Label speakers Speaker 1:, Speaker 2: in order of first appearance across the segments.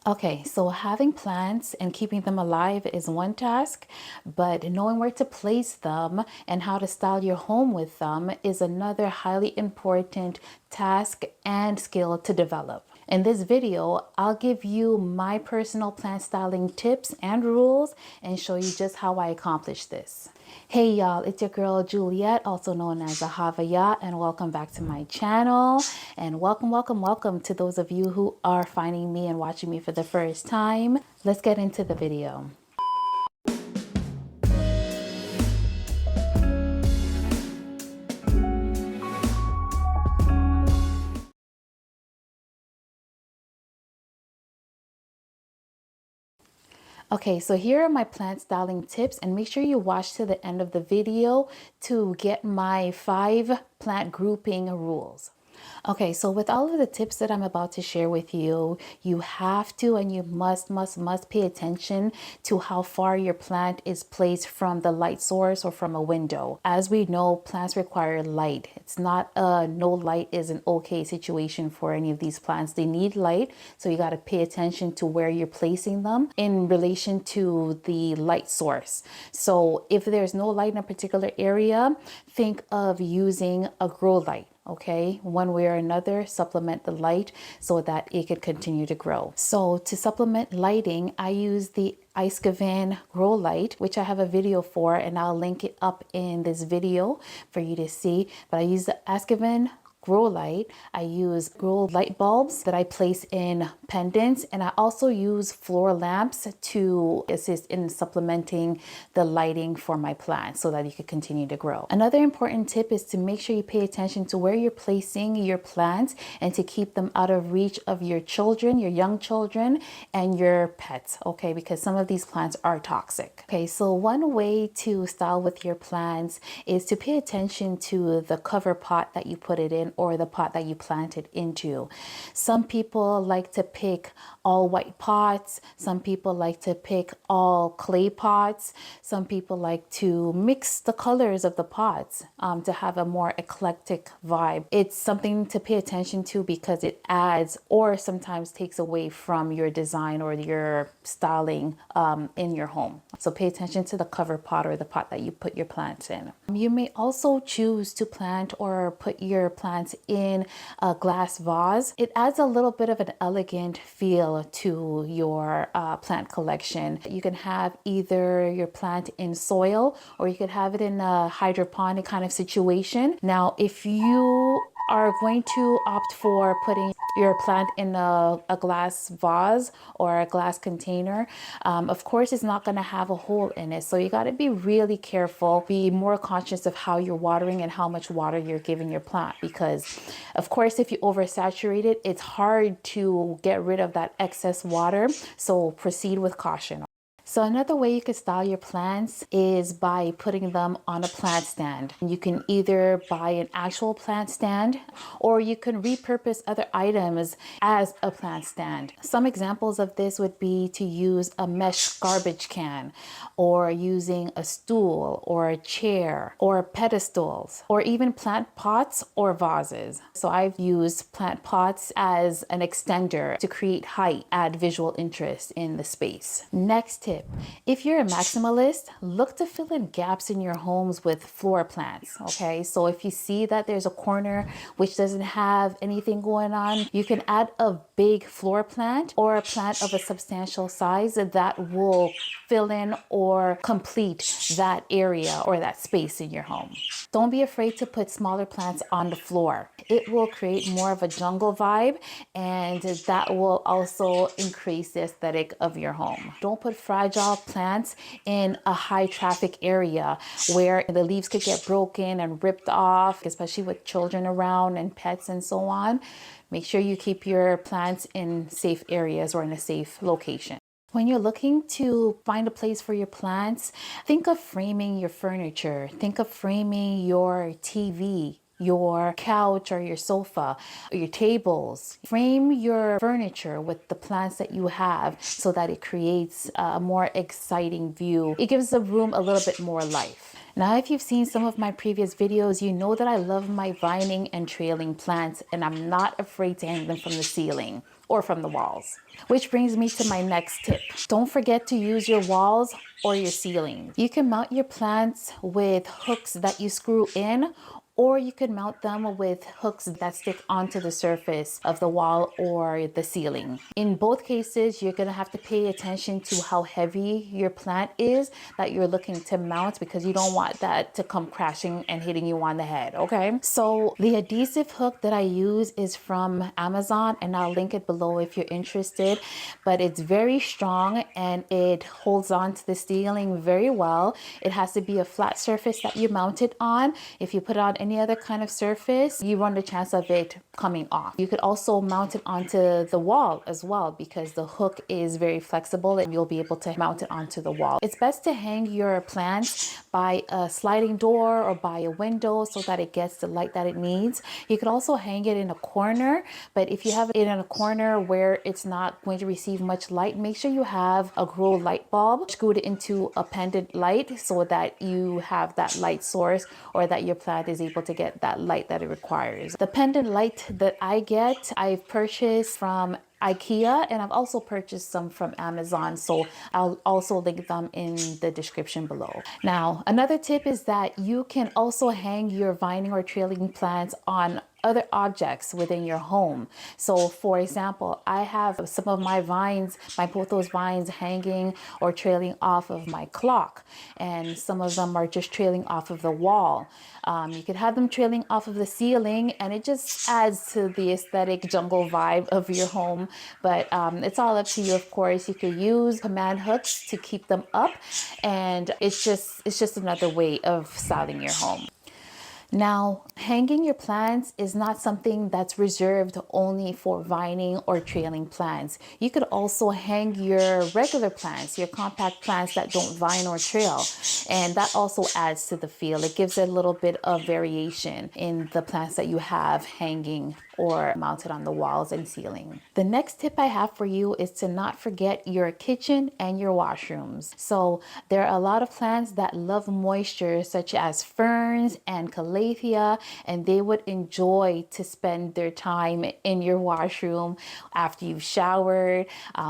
Speaker 1: Okay, so having plants and keeping them alive is one task, but knowing where to place them and how to style your home with them is another highly important task and skill to develop. In this video, I'll give you my personal plant styling tips and rules and show you just how I accomplish this. Hey y'all, it's your girl Juliet, also known as Ahavaya, and welcome back to my channel. And welcome to those of you who are finding me and watching me for the first time. Let's get into the video. Okay, so here are my plant styling tips, and make sure you watch to the end of the video to get my 5 plant grouping rules. Okay, so with all of the tips that I'm about to share with you, you have to and you must pay attention to how far your plant is placed from the light source or from a window. As we know, plants require light. It's not a no light is an okay situation for any of these plants. They need light, so you got to pay attention to where you're placing them in relation to the light source. So if there's no light in a particular area, think of using a grow light. Okay, one way or another, supplement the light so that it could continue to grow. So to supplement lighting, I use the Icecavan grow light, which I have a video for, and I'll link it up in this video for you to see. But I use the Icecavan grow light. I use grow light bulbs that I place in pendants, and I also use floor lamps to assist in supplementing the lighting for my plants so that you can continue to grow. Another important tip is to make sure you pay attention to where you're placing your plants and to keep them out of reach of your children, your young children, and your pets, okay? Because some of these plants are toxic. Okay, so one way to style with your plants is to pay attention to the cover pot that you put it in or the pot that you plant it into. Some people like to pick all white pots. Some people like to pick all clay pots. Some people like to mix the colors of the pots to have a more eclectic vibe. It's something to pay attention to because it adds or sometimes takes away from your design or your styling in your home. So pay attention to the cover pot or the pot that you put your plants in. You may also choose to plant or put your plants in a glass vase. It adds a little bit of an elegant feel to your plant collection. You can have either your plant in soil or you could have it in a hydroponic kind of situation. Now, if you are going to opt for putting your plant in a glass vase or a glass container, of course it's not going to have a hole in it, so you got to be really careful, be more conscious of how you're watering and how much water you're giving your plant, because of course if you oversaturate it, it's hard to get rid of that excess water, so proceed with caution. So another way you could style your plants is by putting them on a plant stand. You can either buy an actual plant stand or you can repurpose other items as a plant stand. Some examples of this would be to use a mesh garbage can, or using a stool or a chair or pedestals, or even plant pots or vases. So I've used plant pots as an extender to create height, add visual interest in the space. Next tip. If you're a maximalist, look to fill in gaps in your homes with floor plants, okay? So if you see that there's a corner which doesn't have anything going on, you can add a big floor plant or a plant of a substantial size that will fill in or complete that area or that space in your home. Don't be afraid to put smaller plants on the floor. It will create more of a jungle vibe, and that will also increase the aesthetic of your home. Don't put fragile plants in a high traffic area where the leaves could get broken and ripped off, especially with children around and pets and so on. Make sure you keep your plants in safe areas or in a safe location. When you're looking to find a place for your plants, think of framing your furniture. Think of framing your TV, your couch or your sofa, or your tables. Frame your furniture with the plants that you have so that it creates a more exciting view. It gives the room a little bit more life. Now, if you've seen some of my previous videos, you know that I love my vining and trailing plants, and I'm not afraid to hang them from the ceiling. or from the walls. Which brings me to my next tip. Don't forget to use your walls or your ceiling. You can mount your plants with hooks that you screw in, or you could mount them with hooks that stick onto the surface of the wall or the ceiling. In both cases, you're gonna have to pay attention to how heavy your plant is that you're looking to mount, because you don't want that to come crashing and hitting you on the head, okay? So the adhesive hook that I use is from Amazon, and I'll link it below if you're interested, but it's very strong and it holds on to the ceiling very well. It has to be a flat surface that you mount it on. If you put it on any other kind of surface, you run the chance of it coming off. You could also mount it onto the wall as well, because the hook is very flexible and you'll be able to mount it onto the wall. It's best to hang your plants by a sliding door or by a window so that it gets the light that it needs. You could also hang it in a corner, but if you have it in a corner where it's not going to receive much light, make sure you have a grow light bulb screwed into a pendant light so that you have that light source, or that your plant is able to get that light that it requires. The pendant light that I get, I've purchased from IKEA, and I've also purchased some from Amazon, so I'll also link them in the description below. Now, another tip is that you can also hang your vining or trailing plants on other objects within your home. So for example, I have some of my vines, my pothos vines, hanging or trailing off of my clock, and some of them are just trailing off of the wall. You could have them trailing off of the ceiling, and it just adds to the aesthetic jungle vibe of your home. But it's all up to you, of course. You could use command hooks to keep them up, and it's just another way of styling your home. Now, hanging your plants is not something that's reserved only for vining or trailing plants. You could also hang your regular plants, your compact plants that don't vine or trail, and that also adds to the feel. It gives it a little bit of variation in the plants that you have hanging or mounted on the walls and ceiling. The next tip I have for you is to not forget your kitchen and your washrooms. So there are a lot of plants that love moisture, such as ferns and calathea, and they would enjoy to spend their time in your washroom after you've showered,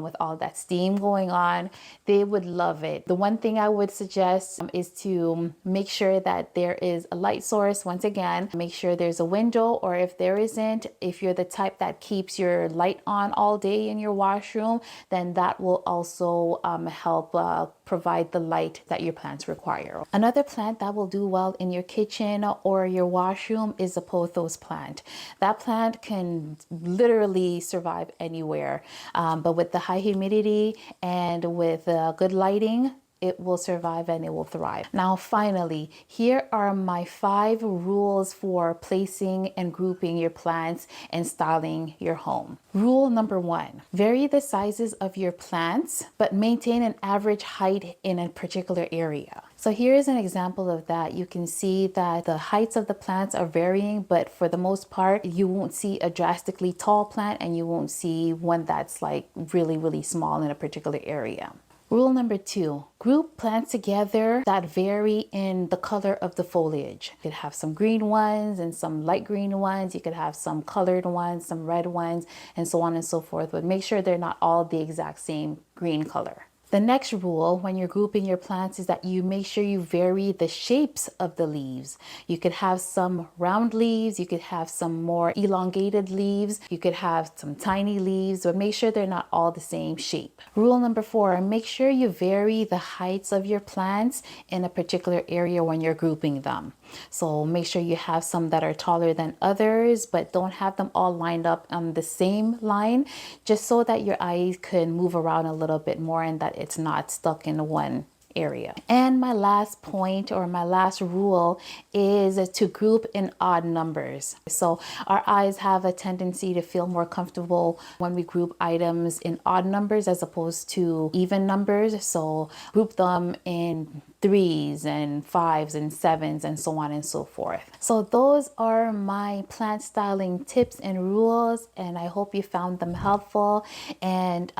Speaker 1: with all that steam going on. They would love it. The one thing I would suggest is to make sure that there is a light source. Once again, make sure there's a window, or if there isn't, if you're the type that keeps your light on all day in your washroom, then that will also help provide the light that your plants require. Another plant that will do well in your kitchen or your washroom is a pothos plant. That plant can literally survive anywhere, but with the high humidity and with good lighting, it will survive and it will thrive. Now, finally, here are my 5 rules for placing and grouping your plants and styling your home. Rule number 1, vary the sizes of your plants, but maintain an average height in a particular area. So here is an example of that. You can see that the heights of the plants are varying, but for the most part, you won't see a drastically tall plant and you won't see one that's like really, really small in a particular area. Rule number 2, group plants together that vary in the color of the foliage. You could have some green ones and some light green ones. You could have some colored ones, some red ones, and so on and so forth. But make sure they're not all the exact same green color. The next rule when you're grouping your plants is that you make sure you vary the shapes of the leaves. You could have some round leaves, you could have some more elongated leaves, you could have some tiny leaves, but make sure they're not all the same shape. Rule number 4, make sure you vary the heights of your plants in a particular area when you're grouping them. So make sure you have some that are taller than others, but don't have them all lined up on the same line, just so that your eyes can move around a little bit more and that it's not stuck in one area. And my last point, or my last rule, is to group in odd numbers. So our eyes have a tendency to feel more comfortable when we group items in odd numbers as opposed to even numbers. So group them in 3s and 5s and 7s and so on and so forth. So those are my plant styling tips and rules, and I hope you found them helpful. And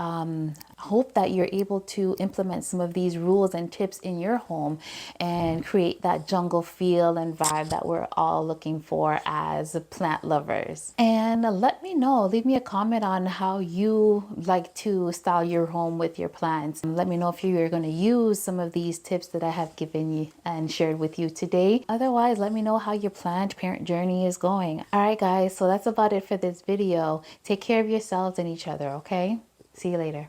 Speaker 1: hope that you're able to implement some of these rules and tips in your home and create that jungle feel and vibe that we're all looking for as plant lovers. And let me know, leave me a comment on how you like to style your home with your plants. Let me know if you're going to use some of these tips that I have given you and shared with you today. Otherwise, let me know how your plant parent journey is going. All right, guys, so that's about it for this video. Take care of yourselves and each other, okay? See you later.